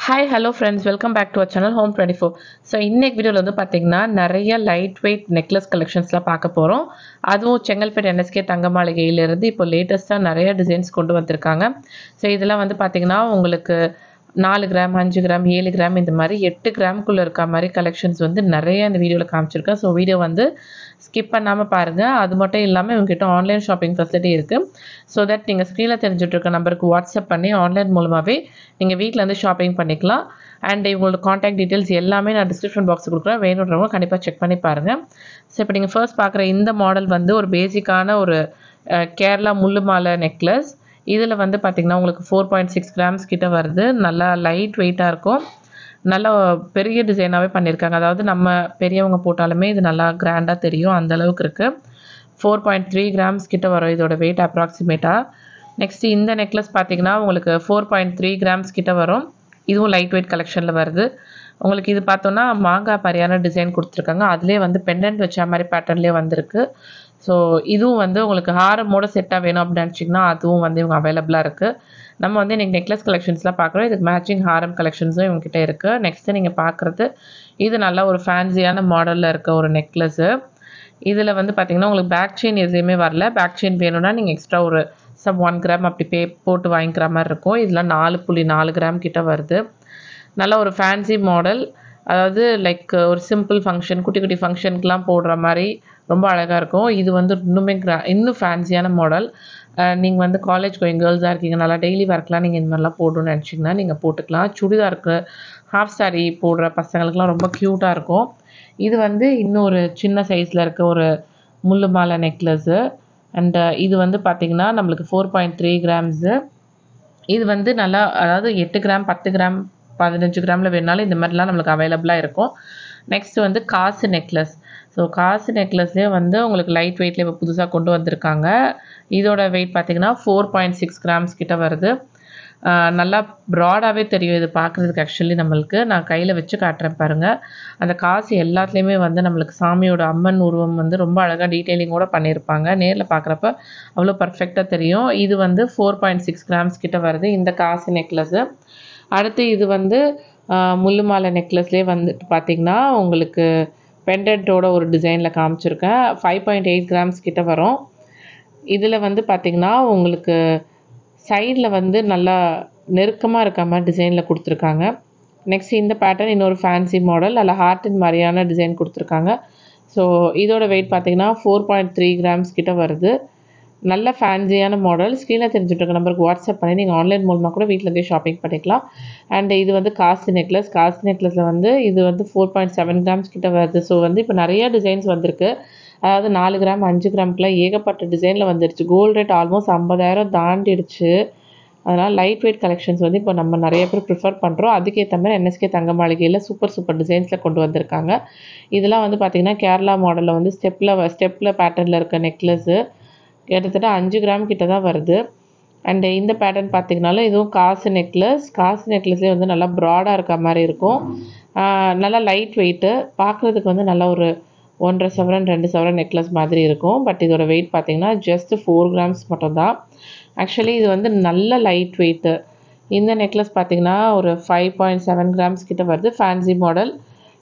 Hi hello friends welcome back to our channel home 24. So இன்னைக்கு வீடியோவில் வந்து பார்த்தீங்கன்னா நிறைய லைட் வெயிட் நெக்லஸ் கலெக்ஷன்ஸ்லாம் பார்க்க போகிறோம். அதுவும் செங்கல்பேட் என்எஸ்கே தங்க மாளிகையிலேருந்து இப்போ லேட்டஸ்ட்டாக நிறைய டிசைன்ஸ் கொண்டு வந்திருக்காங்க. ஸோ இதெல்லாம் வந்து பார்த்தீங்கன்னா உங்களுக்கு 4 கிராம் 5 கிராம் 7 கிராம் இந்த மாதிரி 8 கிராமுக்குள்ளே இருக்க மாதிரி கலெக்ஷன்ஸ் வந்து நிறைய இந்த வீடியோவில் காமிச்சிருக்கேன். ஸோ வீடியோ வந்து ஸ்கிப் பண்ணாமல் பாருங்கள். அது மட்டும் இல்லாமல் இவங்ககிட்ட ஆன்லைன் ஷாப்பிங் ஃபெசிலிட்டி இருக்குது. ஸோ தட் நீங்கள் ஸ்க்ரீனில் தெரிஞ்சுட்டு இருக்க நம்பருக்கு வாட்ஸ்அப் பண்ணி ஆன்லைன் மூலமாகவே நீங்கள் வீட்டிலேருந்து ஷாப்பிங் பண்ணிக்கலாம். அண்ட் இவங்களோட காண்டாக்ட் டீட்டெயில்ஸ் எல்லாமே நான் டிஸ்கிரிப்ஷன் பாக்ஸ் கொடுக்குறேன். வேணுன்றவங்க கண்டிப்பாக செக் பண்ணி பாருங்கள். ஸோ இப்போ நீங்கள் ஃபர்ஸ்ட் பார்க்குற இந்த மாடல் வந்து ஒரு பேசிக்கான ஒரு கேரளா முள்ளு மாலை நெக்லஸ். இதில் வந்து பார்த்திங்கன்னா உங்களுக்கு 4.6 கிராம்ஸ் கிட்ட வருது. நல்லா லைட் வெயிட்டாக இருக்கும். நல்லா பெரிய டிசைனாகவே பண்ணியிருக்காங்க. அதாவது நம்ம பெரியவங்க போட்டாலுமே இது நல்லா கிராண்டாக தெரியும், அந்தளவுக்கு இருக்குது. 4.3 கிராம்ஸ் கிட்ட வரும் இதோட வெயிட் அப்ராக்சிமேட்டாக. நெக்ஸ்ட்டு இந்த நெக்லஸ் பார்த்திங்கன்னா உங்களுக்கு 4.3 கிராம்ஸ் கிட்ட வரும். இதுவும் லைட் வெயிட் கலெக்ஷனில் வருது. உங்களுக்கு இது பார்த்தோன்னா மாங்காய் பரியான டிசைன் கொடுத்துருக்காங்க. அதிலே வந்து பெண்டன்ட் வச்ச மாதிரி பேட்டர்ன்லேயே வந்திருக்கு. ஸோ இதுவும் வந்து உங்களுக்கு ஹாரமோட செட்டாக வேணும் அப்படின்னு நினச்சிங்கன்னா அதுவும் வந்து இவங்க அவைலபிளாக இருக்குது. நம்ம வந்து இன்றைக்கி நெக்லஸ் கலெக்ஷன்ஸ்லாம் பார்க்குறோம். இதுக்கு மேட்சிங் ஹாரம் கலெக்ஷன்ஸும் இவங்ககிட்ட இருக்குது. நெக்ஸ்ட்டு நீங்கள் பார்க்குறது இது நல்லா ஒரு ஃபேன்சியான மாடலில் இருக்க ஒரு நெக்லஸ்ஸு. இதில் வந்து பார்த்திங்கன்னா உங்களுக்கு பேக் செயின் எதுவுமே வரல. பேக் செயின் வேணும்னா நீங்கள் எக்ஸ்ட்ரா ஒரு 1 கிராம் அப்படி போட்டு வாங்கிக்கிற மாதிரி இருக்கும். இதில் 4.4 கிராம் கிட்ட வருது. நல்ல ஒரு ஃபேன்சி மாடல். அதாவது லைக் ஒரு சிம்பிள் ஃபங்க்ஷன், குட்டி குட்டி ஃபங்க்ஷனுக்குலாம் போடுற மாதிரி ரொம்ப அழகாக இருக்கும். இது வந்து இன்னும் ஃபேன்சியான மாடல். நீங்கள் வந்து காலேஜ் கோயிங் கேர்ள்ஸாக இருக்கீங்க, நல்லா டெய்லி ஒர்க்லாம் நீங்கள் இந்த மாதிரிலாம் போடணும்னு நினச்சிங்கன்னா நீங்கள் போட்டுக்கலாம். சுடிதாருக்கு ஹாஃப் சாரி போடுற பசங்களுக்குலாம் ரொம்ப க்யூட்டாக இருக்கும். இது வந்து இன்னும் ஒரு சின்ன சைஸில் இருக்க ஒரு முள்ளு மாலை நெக்லஸ்ஸு. அண்ட் இது வந்து பார்த்திங்கன்னா நம்மளுக்கு 4.3 கிராம்ஸு. இது வந்து நல்லா அதாவது 8 கிராம் 10 கிராம் 15 கிராமில் வேணாலும் இந்த மாதிரிலாம் நம்மளுக்கு அவைலபிளாக இருக்கும். நெக்ஸ்ட் வந்து காசு நெக்லஸ். ஸோ காசு நெக்லஸ்லேயே வந்து உங்களுக்கு லைட் வெயிட்லேயே இப்போ புதுசாக கொண்டு வந்திருக்காங்க. இதோட வெயிட் பார்த்திங்கன்னா 4.6 கிராம்ஸ் கிட்ட வருது. நல்லா ப்ராடாகவே தெரியும் இது பார்க்குறதுக்கு. ஆக்சுவலி நம்மளுக்கு நான் கையில் வச்சு காட்டுறேன் பாருங்கள். அந்த காசு எல்லாத்துலேயுமே வந்து நம்மளுக்கு சாமியோட அம்மன் உருவம் வந்து ரொம்ப அழகாக டீட்டெயிலிங்கோடு பண்ணியிருப்பாங்க. நேரில் பார்க்குறப்ப அவ்வளோ பர்ஃபெக்டாக தெரியும். இது வந்து 4.6 கிராம்ஸ் கிட்ட வருது இந்த காசு நெக்லஸ்ஸு. அடுத்து இது வந்து முள்ளு மாலை நெக்லஸ்லேயே வந்துட்டு பார்த்திங்கன்னா உங்களுக்கு பெண்டன்ட்டோட ஒரு டிசைனில் காமிச்சிருக்கேன். 5.8 கிராம்ஸ் கிட்ட வரும். இதில் வந்து பார்த்திங்கன்னா உங்களுக்கு சைடில் வந்து நல்லா நெருக்கமாக இருக்க மாதிரி டிசைனில் கொடுத்துருக்காங்க. நெக்ஸ்ட் இந்த பேட்டர்ன் இன்னொரு ஃபேன்சி மாடல். அதில் ஹார்ட்டின் மாதிரியான டிசைன் கொடுத்துருக்காங்க. ஸோ இதோட வெயிட் பார்த்திங்கன்னா 4.3 கிராம்ஸ் கிட்ட வருது. நல்ல ஃபேன்சியான மாடல். ஸ்க்ரீனில் தெரிஞ்சுட்டு இருக்க நம்பருக்கு வாட்ஸ்அப் பண்ணி நீங்கள் ஆன்லைன் மூலமாக கூட வீட்டிலேருந்தே ஷாப்பிங் பண்ணிக்கலாம். அண்ட் இது வந்து காசு நெக்லஸ். காசு நெக்லஸில் வந்து இது வந்து 4.7 கிராம்ஸ் கிட்ட வருது. ஸோ வந்து இப்போ நிறைய டிசைன்ஸ் வந்திருக்கு. அதாவது 4 கிராம் 5 கிராமுக்குலாம் ஏகப்பட்ட டிசைனில் வந்துடுச்சு. கோல்டு ரேட் ஆல்மோஸ்ட் 50,000 தாண்டிடுச்சு. அதனால் லைட் வெயிட் கலெக்ஷன்ஸ் வந்து இப்போ நம்ம நிறைய பேர் ப்ரிஃபர் பண்ணுறோம். அதுக்கேற்ற மாதிரி என்எஸ்கே தங்க மாளிகையில் சூப்பர் டிசைன்ஸில் கொண்டு வந்திருக்காங்க. இதெல்லாம் வந்து பார்த்திங்கன்னா கேரளா மாடலில் வந்து ஸ்டெப்பில் பேட்டர்னில் இருக்க நெக்லஸ்ஸு. கிட்டத்தட்ட 5 கிராம் கிட்ட தான் வருது. அண்டு இந்த பேட்டர்ன் பார்த்திங்கனாலும் இதுவும் காசு நெக்லஸ். காசு நெக்லஸ்லேயே வந்து நல்லா ப்ராடாக இருக்க மாதிரி இருக்கும். நல்லா லைட் வெயிட்டு. பார்க்குறதுக்கு வந்து நல்லா ஒரு 1.5 சவரன் 2 சவரன் நெக்லஸ் மாதிரி இருக்கும். பட் இதோட வெயிட் பார்த்திங்கன்னா ஜஸ்ட் 4 கிராம்ஸ் மட்டும்தான். ஆக்சுவலி இது வந்து நல்ல லைட் வெயிட்டு. இந்த நெக்லஸ் பார்த்திங்கன்னா ஒரு 5.7 கிராம்ஸ் கிட்ட வருது. Fancy model.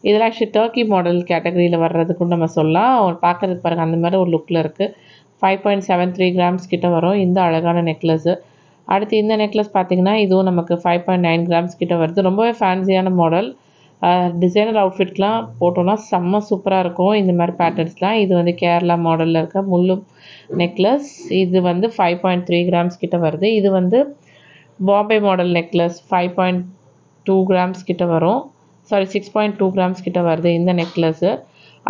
இதில் ஆக்சுவலி டர்க்கி மாடல் கேட்டகரியில் வர்றதுக்குன்னு நம்ம சொல்லலாம். பார்க்குறதுக்கு பாருங்கள் அந்த மாதிரி ஒரு லுக்கில் இருக்குது. 5.73 கிராம்ஸ் கிட்ட வரும் இந்த அழகான நெக்லஸ்ஸு. அடுத்து இந்த நெக்லஸ் பார்த்திங்கன்னா இதுவும் நமக்கு 5.9 கிராம்ஸ் கிட்ட வருது. ரொம்பவே ஃபேன்சியான மாடல். டிசைனர் அவுட்ஃபிட்லாம் போட்டோன்னா செம்ம சூப்பராக இருக்கும் இந்த மாதிரி பேட்டர்ன்ஸ்லாம். இது வந்து கேரளா மாடலில் இருக்க முள்ளு நெக்லஸ். இது வந்து 5.3 கிராம்ஸ் கிட்ட வருது. இது வந்து பாம்பே மாடல் நெக்லஸ். 5.2 கிராம்ஸ் கிட்ட வரும். 6.2 கிராம்ஸ் கிட்ட வருது இந்த நெக்லஸ்ஸு.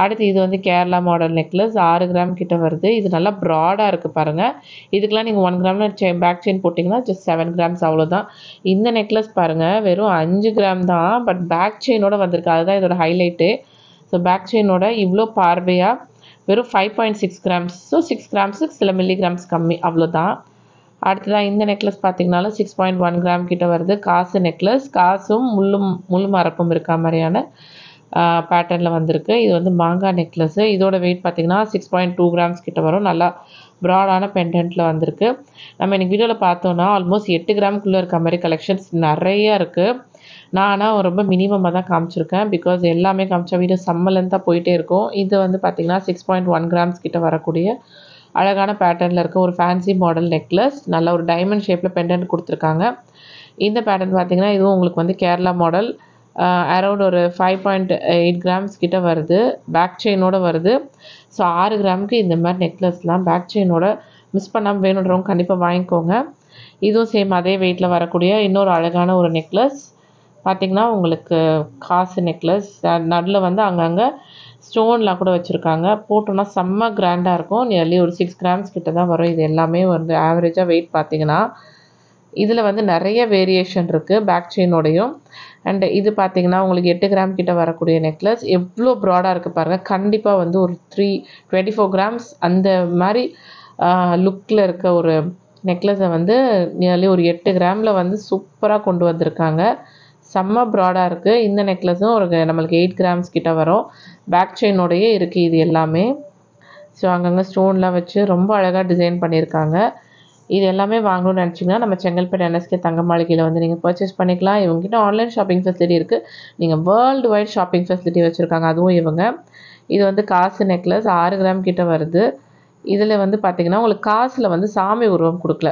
அடுத்து இது வந்து கேரளா மாடல் நெக்லஸ். 6 கிராம் கிட்ட வருது. இது நல்லா ப்ராடாக இருக்குது பாருங்கள். இதுக்கெலாம் நீங்கள் 1 கிராமில் பேக் செயின் போட்டிங்கன்னா ஜஸ்ட் 7 கிராம்ஸ் அவ்வளோதான். இந்த நெக்லஸ் பாருங்கள் வெறும் 5 கிராம் தான். பட் பேக் செயினோட வந்திருக்கு. அதுதான் இதோட ஹைலைட்டு. ஸோ பேக் செயினோட இவ்வளோ பார்வையாக வெறும் 5.6 கிராம்ஸ். ஸோ 6 கிராம்ஸுக்கு சில மில்லிகிராம்ஸ் கம்மி அவ்வளோதான். அடுத்ததான் இந்த நெக்லஸ் பார்த்திங்கனாலும் 6.1 கிராம் கிட்ட வருது. காசு நெக்லஸ். காசும் முள்ளும் மரப்பும் இருக்க மாதிரியான பேட்டர்னில் வந்திருக்கு. இது வந்து மாங்காய் நெக்லஸ்ஸு. இதோட வெயிட் பார்த்திங்கன்னா 6.2 கிராம்ஸ் கிட்ட வரும். நல்லா ப்ராடான பெண்டன்ட்டில் வந்திருக்கு. நம்ம இன்றைக்கி வீடியோவில் பார்த்தோன்னா ஆல்மோஸ்ட் 8 கிராமுக்குள்ளே இருக்க மாதிரி கலெக்ஷன்ஸ் நிறையா இருக்குது. நான் ஆனால் ரொம்ப மினிமமாக தான் காமிச்சிருக்கேன். பிகாஸ் எல்லாமே காமிச்சா வீடியோ செம்மலந்தாக போயிட்டே இருக்கும். இது வந்து பார்த்திங்கன்னா 6.1 கிராம்ஸ் கிட்ட வரக்கூடிய அழகான பேட்டர்னில் இருக்க ஒரு ஃபேன்சி மாடல் நெக்லஸ். நல்ல ஒரு டைமண்ட் ஷேப்பில் பெண்டன்ட் கொடுத்துருக்காங்க. இந்த பேட்டர்ன் பார்த்திங்கன்னா இதுவும் உங்களுக்கு வந்து கேரளா மாடல். அரௌண்ட் ஒரு 5.8 கிராம்ஸ் கிட்ட வருது. பேக் செயினோட வருது. ஸோ 6 கிராமுக்கு இந்த மாதிரி நெக்லஸ்லாம் பேக் செயினோட மிஸ் பண்ணாமல் வேணுன்றவங்க கண்டிப்பாக வாங்கிக்கோங்க. இதுவும் சேம் அதே வெயிட்டில் வரக்கூடிய இன்னொரு அழகான ஒரு நெக்லஸ். பார்த்திங்கன்னா உங்களுக்கு காசு நெக்லஸ். நடுவில் வந்து அங்கங்கே ஸ்டோன்லாம் கூட வச்சுருக்காங்க. போட்டோன்னா செம்ம கிராண்டாக இருக்கும். நியர்லி ஒரு 6 கிராம்ஸ் கிட்ட தான் வரும். இது எல்லாமே வந்து ஆவரேஜாக வெயிட் பார்த்திங்கன்னா இதில் வந்து நிறைய வேரியேஷன் இருக்குது பேக் செயினோடையும். அண்ட் இது பார்த்திங்கன்னா உங்களுக்கு 8 கிராம் கிட்ட வரக்கூடிய நெக்லஸ். எவ்வளோ ப்ராடாக இருக்குது பாருங்கள். கண்டிப்பாக வந்து ஒரு 24 கிராம்ஸ் அந்த மாதிரி லுக்கில் இருக்க ஒரு நெக்லஸை வந்து நியர்லி ஒரு 8 கிராமில் வந்து சூப்பராக கொண்டு வந்திருக்காங்க. செம்ம ப்ராடாக இருக்குது. இந்த நெக்லஸும் ஒரு நம்மளுக்கு 8 கிராம்ஸ் கிட்ட வரும். பேக் செயினோடையே இருக்குது இது எல்லாமே. ஸோ அங்கங்கே ஸ்டோன்லாம் வச்சு ரொம்ப அழகாக டிசைன் பண்ணியிருக்காங்க. இது எல்லாமே வாங்கணும்னு நினச்சிங்கன்னா நம்ம செங்கல்பேட் NSK தங்க மாளிகையில் வந்து நீங்கள் பர்ச்சேஸ் பண்ணிக்கலாம். இவங்ககிட்ட ஆன்லைன் ஷாப்பிங் ஃபெசிலிட்டி இருக்குது. நீங்கள் வேர்ல்டு வைட் ஷாப்பிங் ஃபெசிலிட்டி வச்சுருக்காங்க. அதுவும் இவங்க. இது வந்து காசு நெக்லஸ் 6 கிராம் கிட்ட வருது. இதில் வந்து பார்த்திங்கன்னா உங்களுக்கு காசில் வந்து சாமி உருவம் கொடுக்கல.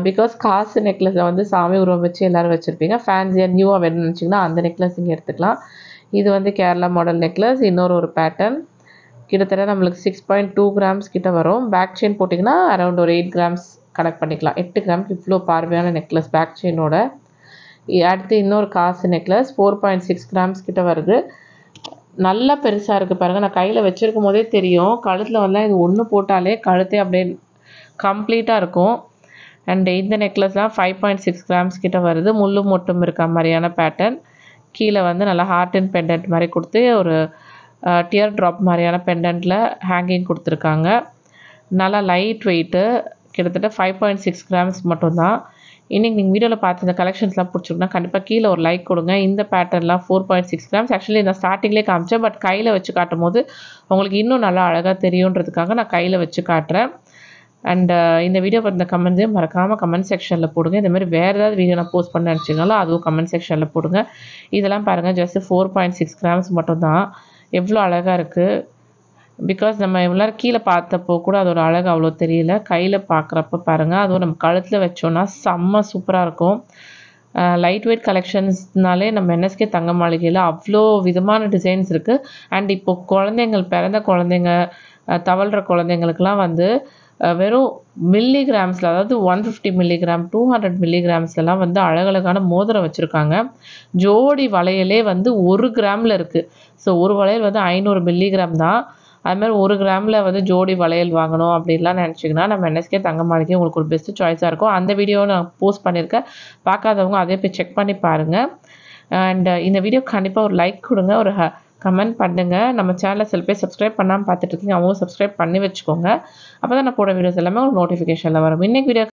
பிகாஸ் காசு நெக்லஸில் வந்து சாமி உருவம் வச்சு எல்லோரும் வச்சுருப்பீங்க. ஃபேன்சியாக நியூவாக வேணும்னு நினச்சிங்கன்னா அந்த நெக்லஸ் இங்கே எடுத்துக்கலாம். இது வந்து கேரளா மாடல் நெக்லஸ். இன்னொரு ஒரு பேட்டர்ன். கிட்டத்தட்ட நம்மளுக்கு 6.2 கிராம்ஸ் கிட்ட வரும். பேக் செயின் போட்டிங்கன்னா அரௌண்ட் ஒரு 8 கிராம்ஸ் கனெக்ட் பண்ணிக்கலாம். 8 கிராமுக்கு இவ்வளோ பார்வையான நெக்லஸ் பேக் செயினோட. அடுத்து இன்னொரு காசு நெக்லஸ் 4.6 கிராம்ஸ் கிட்ட வருது. நல்லா பெருசாக இருக்குது பாருங்கள். நான் கையில் வச்சுருக்கும் போதே தெரியும். கழுத்தில் வந்தால் இது ஒன்று போட்டாலே கழுத்தே அப்படியே கம்ப்ளீட்டாக இருக்கும். அண்ட் இந்த நெக்லஸ்லாம் 5.6 கிராம்ஸ் கிட்ட வருது. முள்ளும் மொட்டும் இருக்க மாதிரியான பேட்டர்ன். கீழே வந்து நல்லா ஹார்ட் அண்ட் பெண்டன்ட் மாதிரி கொடுத்து ஒரு டியர் ட்ராப் மாதிரியான பெண்டன்ட்டில் ஹேங்கிங் கொடுத்துருக்காங்க. நல்லா லைட் வெயிட்டு. கிட்டத்தட்ட 5.6 கிராம்ஸ் மட்டும்தான். இன்றைக்கி நீங்கள் வீடியோவில் பார்த்து இந்த கலெக்ஷன்ஸ்லாம் பிடிச்சிருக்குன்னா கண்டிப்பாக கீழே ஒரு லைக் கொடுங்க. இந்த பேட்டர்ன்லாம் 4.6 கிராம்ஸ். ஆக்சுவலி நான் ஸ்டார்டிங்லேயே காமிச்சேன். பட் கையில் வச்சு காட்டும் போது உங்களுக்கு இன்னும் நல்லா அழகாக தெரியுன்றதுக்காக நான் கையில் வச்சு காட்டுறேன். அண்ட் இந்த வீடியோ பற்றின கமெண்ட்ஸையும் மறக்காமல் கமெண்ட் செக்ஷனில் போடுங்க. இந்தமாதிரி வேறு ஏதாவது வீடியோ நான் போஸ்ட் பண்ண நினச்சிங்கனாலும் அதுவும் கமெண்ட் செக்ஷனில் போடுங்க. இதெல்லாம் பாருங்கள் ஜஸ்ட் 4.6 கிராம்ஸ் மட்டும்தான். எவ்வளோ அழகாக இருக்குது. பிகாஸ் நம்ம இவ்வளோ நேரம் கீழே பார்த்தப்போ கூட அதோட அழகு அவ்வளோ தெரியல. கையில் பார்க்குறப்ப பாருங்கள். அதுவும் நம்ம கழுத்தில் வச்சோன்னா செம்ம சூப்பராக இருக்கும். லைட் வெயிட் கலெக்ஷன்ஸ்னாலே நம்ம NSK தங்க மாளிகையில் அவ்வளோ விதமான டிசைன்ஸ் இருக்குது. அண்ட் இப்போது பிறந்த குழந்தைங்க தவழ்கிற குழந்தைங்களுக்கெலாம் வந்து வெறும் மில்லிகிராம்ஸில், அதாவது 150 மில்லிகிராம் 200 மில்லிகிராம்ஸ்லாம் வந்து அழகழகான மோதிரம் வச்சுருக்காங்க. ஜோடி வளையலே வந்து 1 கிராமில் இருக்குது. ஸோ ஒரு வளையல் வந்து 500 மில்லிகிராம் தான். அதுமாதிரி 1 கிராமில் வந்து ஜோடி வளையல் வாங்கணும் அப்படின்லாம் நினச்சிங்கன்னா நம்ம NSK தங்க மாளிகை உங்களுக்கு ஒரு பெஸ்ட்டு சாய்ஸாக இருக்கும். அந்த வீடியோவை நான் போஸ்ட் பண்ணியிருக்கேன். பார்க்காதவங்க அதே போய் செக் பண்ணி பாருங்கள். அண்ட் இந்த வீடியோ கண்டிப்பாக ஒரு லைக் கொடுங்க, ஒரு கமெண்ட் பண்ணுங்கள். நம்ம சேனலை சில பேர் சப்ஸ்கிரைப் பண்ணாமல் பார்த்துட்டு இருக்கீங்க. அவங்களும் சப்ஸ்கிரைப் பண்ணி வச்சுக்கோங்க. அப்போ தான் நான் போட வீடியோஸ் எல்லாமே உங்களுக்கு நோட்டிஃபிகேஷனில் வரும். இன்றைக்கி வீடியோ